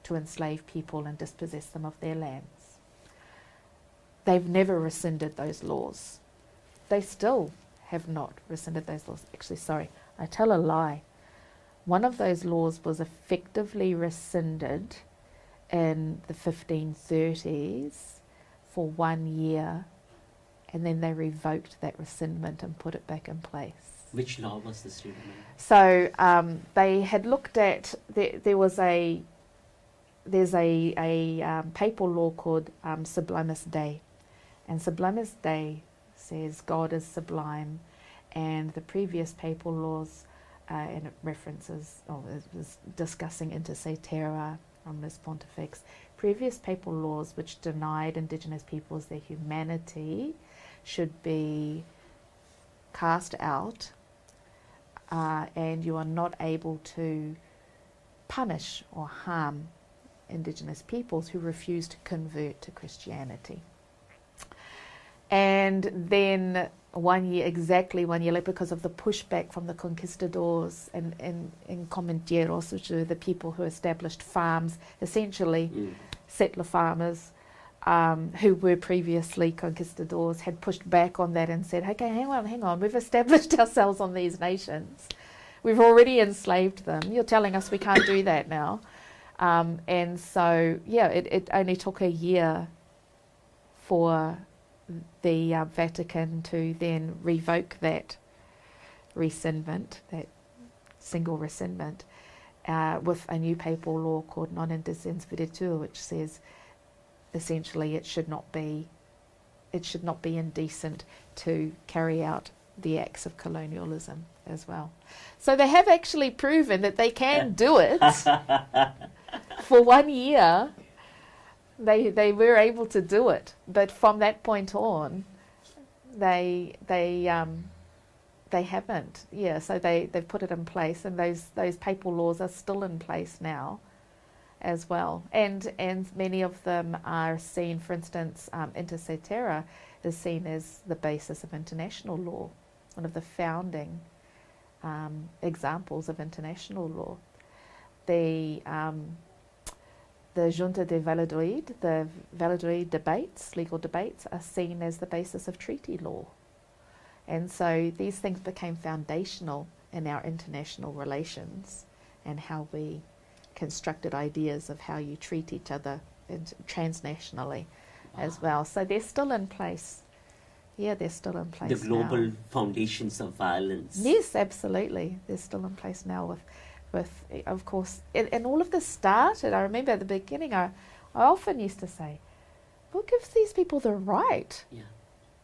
to enslave people and dispossess them of their lands. They've never rescinded those laws. They still have not rescinded those laws. Actually, sorry, I tell a lie. One of those laws was effectively rescinded in the 1530s for 1 year, and then they revoked that rescindment and put it back in place. Which law was this? Do you remember? So they had looked at, there was a there's a papal law called Sublimis Dei, and Sublimis Dei says God is sublime, and the previous papal laws, and it references, it was discussing inter se terra, omnis pontifex, previous papal laws which denied Indigenous peoples their humanity should be cast out, and you are not able to punish or harm Indigenous peoples who refuse to convert to Christianity. And then exactly 1 year later, because of the pushback from the conquistadors and comentieros, which are the people who established farms, essentially settler farmers, who were previously conquistadors, had pushed back on that and said, okay, hang on, we've established ourselves on these nations. We've already enslaved them. You're telling us we can't do that now. And so, it only took a year for the Vatican to then revoke that rescindment, that single rescindment, with a new papal law called Non Indecens Videtur, which says essentially it should not be indecent to carry out the acts of colonialism as well. So they have actually proven that they can do it. For 1 year, they were able to do it, but from that point on, they haven't. Yeah, so they've put it in place, and those papal laws are still in place now, as well. And many of them are seen, for instance, inter se terra is seen as the basis of international law, one of the founding examples of international law. The Junta de Valladolid, the Valladolid debates, legal debates, are seen as the basis of treaty law. And so these things became foundational in our international relations and how we constructed ideas of how you treat each other transnationally as well. So they're still in place. Yeah, they're still in place. The global foundations of violence. Yes, absolutely. They're still in place now with of course, and all of this started, I remember at the beginning, I often used to say, what gives these people the right? Yeah.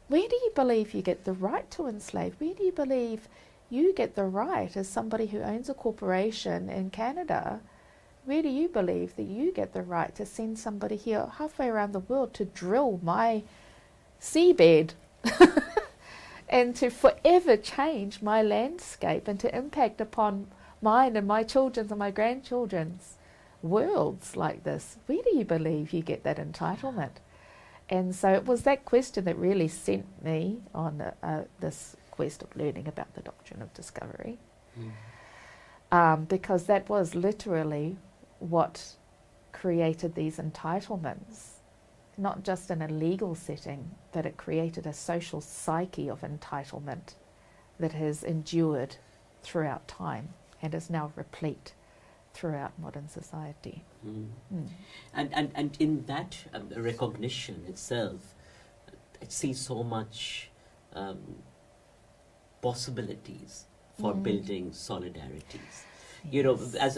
Where do you believe you get the right to enslave? Where do you believe you get the right as somebody who owns a corporation in Canada? Where do you believe that you get the right to send somebody here halfway around the world to drill my seabed and to forever change my landscape and to impact upon mine and my children's and my grandchildren's worlds like this? Where do you believe you get that entitlement? And so it was that question that really sent me on this quest of learning about the doctrine of discovery, because that was literally what created these entitlements, not just in a legal setting, but it created a social psyche of entitlement that has endured throughout time and is now replete throughout modern society. And in that recognition itself, I see so much possibilities for building solidarities. Yes. You know, as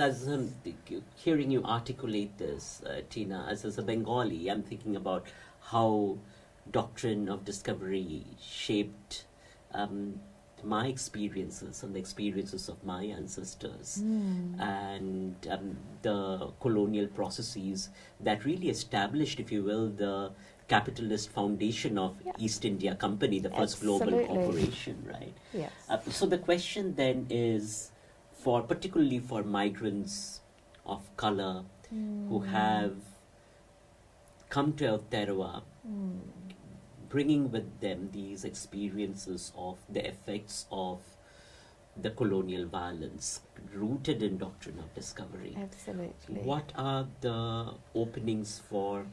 hearing you articulate this, Tina, as a Bengali, I'm thinking about how doctrine of discovery shaped my experiences and the experiences of my ancestors, and the colonial processes that really established, if you will, the capitalist foundation of East India Company, the first global corporation, right? Yes. So the question then is, particularly for migrants of color who have come to Aotearoa, bringing with them these experiences of the effects of the colonial violence rooted in doctrine of discovery. Absolutely. What are the openings for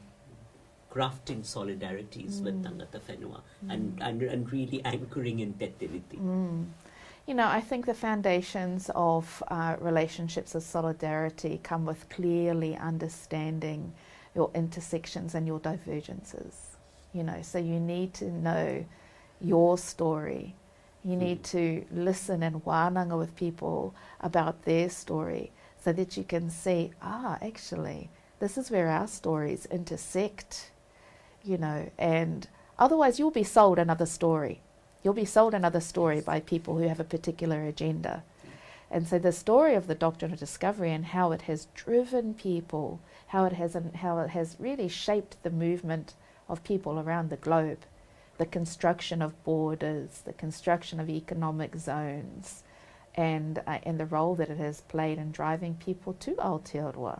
crafting solidarities with Ngata Whenua and really anchoring in Petiliti? You know, I think the foundations of relationships of solidarity come with clearly understanding your intersections and your divergences. You know, so you need to know your story. You need to listen and wānanga with people about their story so that you can see, actually, This is where our stories intersect, and otherwise you'll be sold another story. You'll be sold another story by people who have a particular agenda. And so the story of the doctrine of discovery and how it has driven people, how it has really shaped the movement of people around the globe, the construction of borders, the construction of economic zones, and the role that it has played in driving people to Aotearoa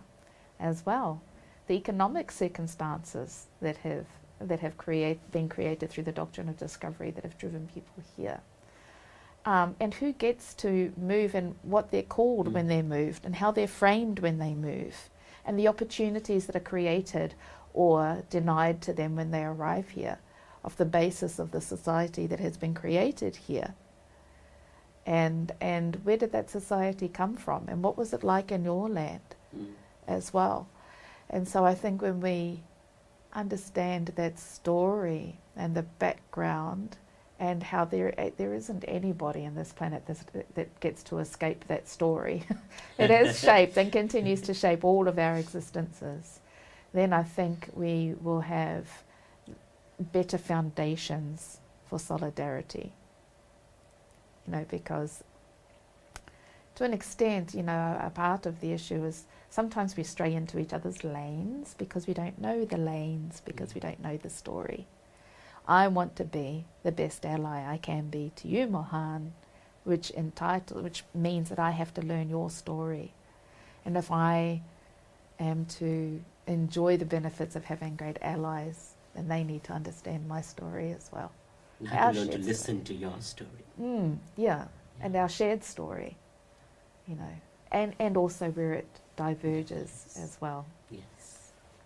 as well. The economic circumstances that have been created through the doctrine of discovery that have driven people here. And who gets to move and what they're called when they're moved and how they're framed when they move, and the opportunities that are created or denied to them when they arrive here off the basis of the society that has been created here. And where did that society come from, and what was it like in your land as well? And so I think when we understand that story and the background and how there isn't anybody in this planet that gets to escape that story. It has shaped and continues to shape all of our existences. Then I think we will have better foundations for solidarity. Because to an extent, a part of the issue is sometimes we stray into each other's lanes because we don't know the lanes, because we don't know the story. I want to be the best ally I can be to you, Mohan, which means that I have to learn your story. And if I am to enjoy the benefits of having great allies, then they need to understand my story as well. You have to learn to listen to your story. Yeah, and our shared story, and also where it diverges as well. Yes.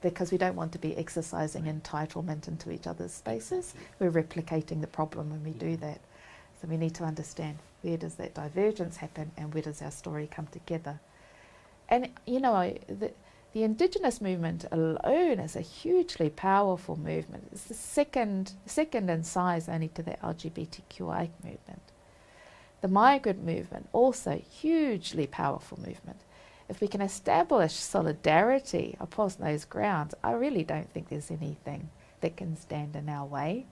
Because we don't want to be exercising entitlement into each other's spaces. We're replicating the problem when we do that. So we need to understand, where does that divergence happen and where does our story come together? And the Indigenous movement alone is a hugely powerful movement. It's the second in size only to the LGBTQI movement. The migrant movement, also hugely powerful movement. If we can establish solidarity upon those grounds, I really don't think there's anything that can stand in our way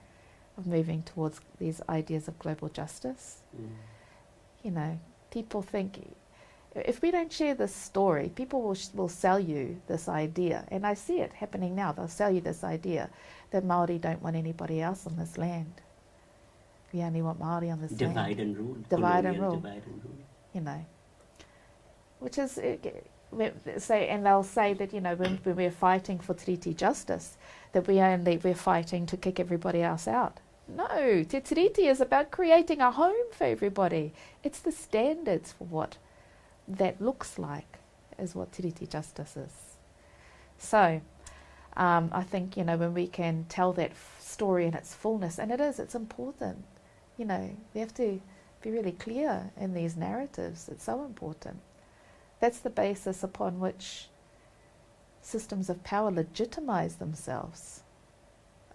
of moving towards these ideas of global justice. People think, if we don't share this story, people will sell you this idea, and I see it happening now. They'll sell you this idea that Māori don't want anybody else on this land. We only want Māori on this land. Divide and rule. Divide and rule. Divide and rule. Which is, and they'll say that, when we're fighting for tiriti justice, that we're fighting to kick everybody else out. No, Te Tiriti is about creating a home for everybody. It's the standards for what that looks like is what tiriti justice is. So, I think, when we can tell that story in its fullness, and it's important, we have to be really clear in these narratives. It's so important. That's the basis upon which systems of power legitimize themselves.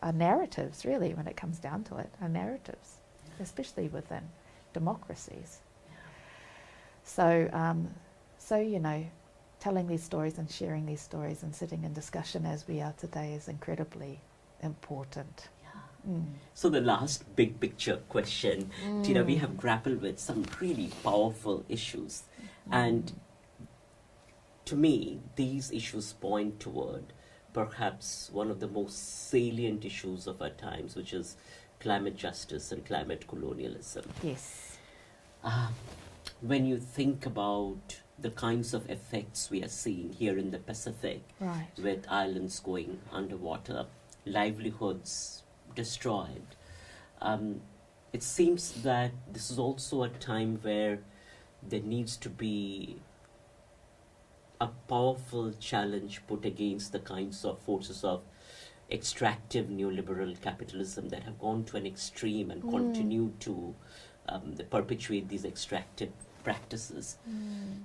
Our narratives, really, when it comes down to it, our narratives, especially within democracies. So, telling these stories and sharing these stories and sitting in discussion as we are today is incredibly important. So the last big picture question, Tina, we have grappled with some really powerful issues, and to me, these issues point toward perhaps one of the most salient issues of our times, which is climate justice and climate colonialism. Yes. When you think about the kinds of effects we are seeing here in the Pacific, right, with islands going underwater, livelihoods destroyed, it seems that this is also a time where there needs to be a powerful challenge put against the kinds of forces of extractive neoliberal capitalism that have gone to an extreme and continue to perpetuate these extractive practices.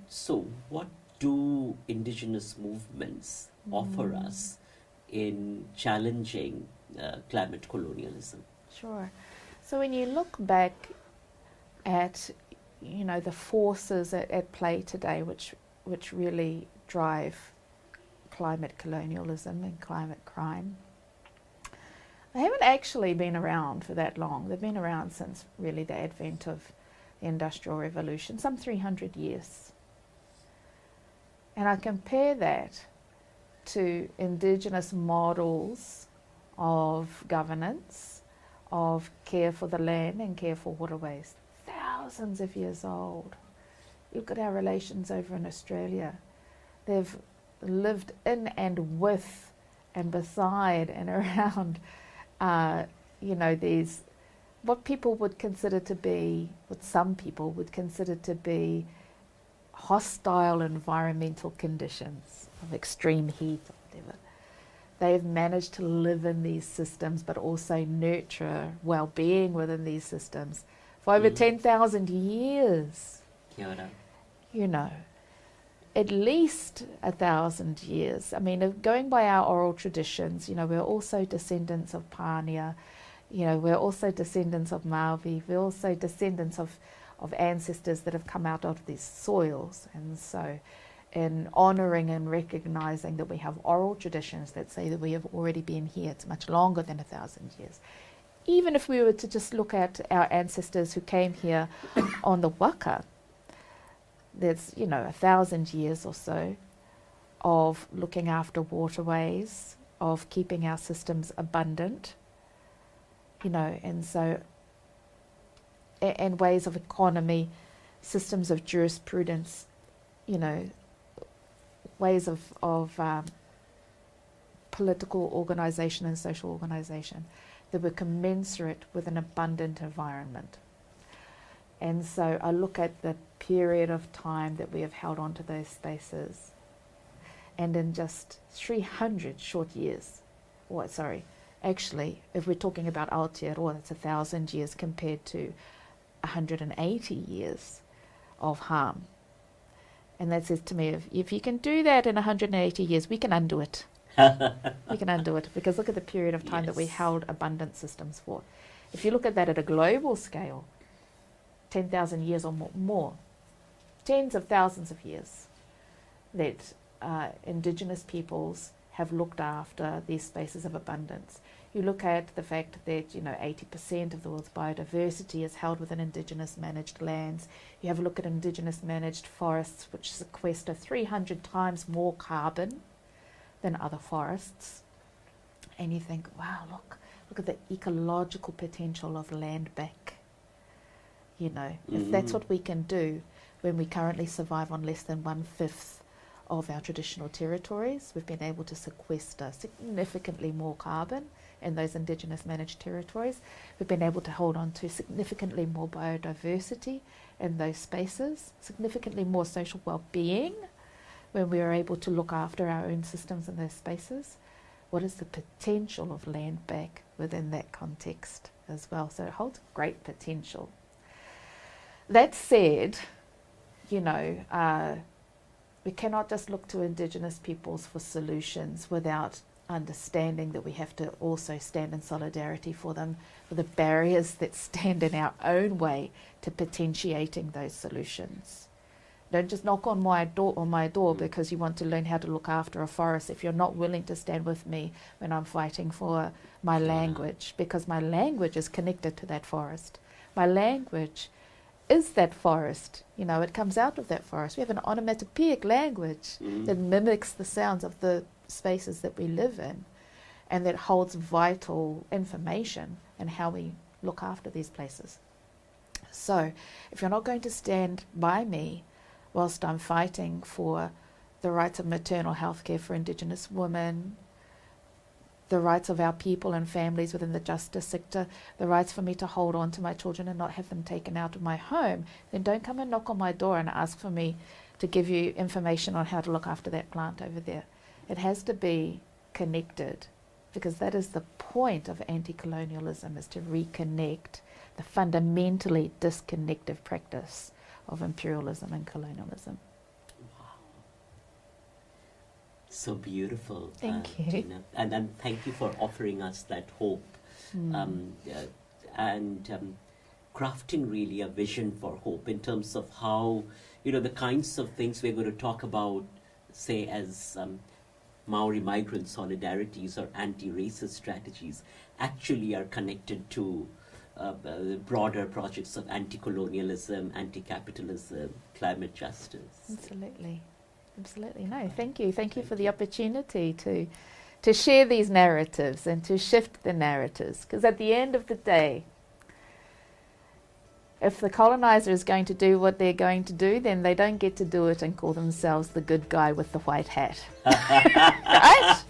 So what do indigenous movements offer us in challenging climate colonialism? Sure. So when you look back at, the forces at play today, which really drive climate colonialism and climate crime. They haven't actually been around for that long. They've been around since really the advent of the Industrial Revolution, some 300 years. And I compare that to indigenous models of governance, of care for the land and care for waterways. Thousands of years old. Look at our relations over in Australia. They've lived in and with and beside and around, these, what people would consider to be, what some people would consider to be hostile environmental conditions of extreme heat or whatever. They've managed to live in these systems but also nurture well-being within these systems for over 10,000 years. Kia ora. You know, at least 1,000 years. I mean, going by our oral traditions, we're also descendants of Pānia, we're also descendants of Maori, we're also descendants of ancestors that have come out of these soils. And so in honouring and recognising that we have oral traditions that say that we have already been here, it's much longer than 1,000 years. Even if we were to just look at our ancestors who came here on the waka, there's, 1,000 years or so of looking after waterways, of keeping our systems abundant, and so, and ways of economy, systems of jurisprudence, ways of political organisation and social organisation that were commensurate with an abundant environment. And so I look at the period of time that we have held on to those spaces, and in just 300 short years, actually, if we're talking about Aotearoa, that's 1,000 years compared to 180 years of harm. And that says to me, if you can do that in 180 years, we can undo it. We can undo it, because look at the period of time that we held abundant systems for. If you look at that at a global scale, 10,000 years or more, tens of thousands of years that indigenous peoples have looked after these spaces of abundance. You look at the fact that 80% of the world's biodiversity is held within indigenous managed lands. You have a look at indigenous managed forests, which sequester 300 times more carbon than other forests. And you think, wow, look at the ecological potential of land back. If that's what we can do when we currently survive on less than 1/5 of our traditional territories, we've been able to sequester significantly more carbon in those indigenous managed territories. We've been able to hold on to significantly more biodiversity in those spaces, significantly more social well-being when we are able to look after our own systems in those spaces. What is the potential of land back within that context as well? So it holds great potential. That said, we cannot just look to indigenous peoples for solutions without understanding that we have to also stand in solidarity for them, for the barriers that stand in our own way to potentiating those solutions. Don't just knock on my door because you want to learn how to look after a forest if you're not willing to stand with me when I'm fighting for my language, because my language is connected to that forest. My language is that forest, it comes out of that forest. We have an onomatopoeic language that mimics the sounds of the spaces that we live in, and that holds vital information in how we look after these places. So if you're not going to stand by me whilst I'm fighting for the rights of maternal health care for Indigenous women, the rights of our people and families within the justice sector, the rights for me to hold on to my children and not have them taken out of my home, then don't come and knock on my door and ask for me to give you information on how to look after that plant over there. It has to be connected, because that is the point of anti-colonialism, is to reconnect the fundamentally disconnected practice of imperialism and colonialism. So beautiful. Thank you. Tina. And thank you for offering us that hope and crafting really a vision for hope in terms of how, the kinds of things we're going to talk about, say, as Maori migrant solidarities or anti-racist strategies actually are connected to broader projects of anti-colonialism, anti-capitalism, climate justice. Absolutely. Absolutely. No, thank you. Thank you for the opportunity to share these narratives and to shift the narratives. Because at the end of the day, if the colonizer is going to do what they're going to do, then they don't get to do it and call themselves the good guy with the white hat. Right?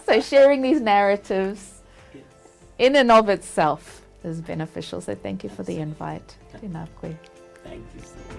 So sharing these narratives in and of itself is beneficial. So thank you for the invite. Thank you so much.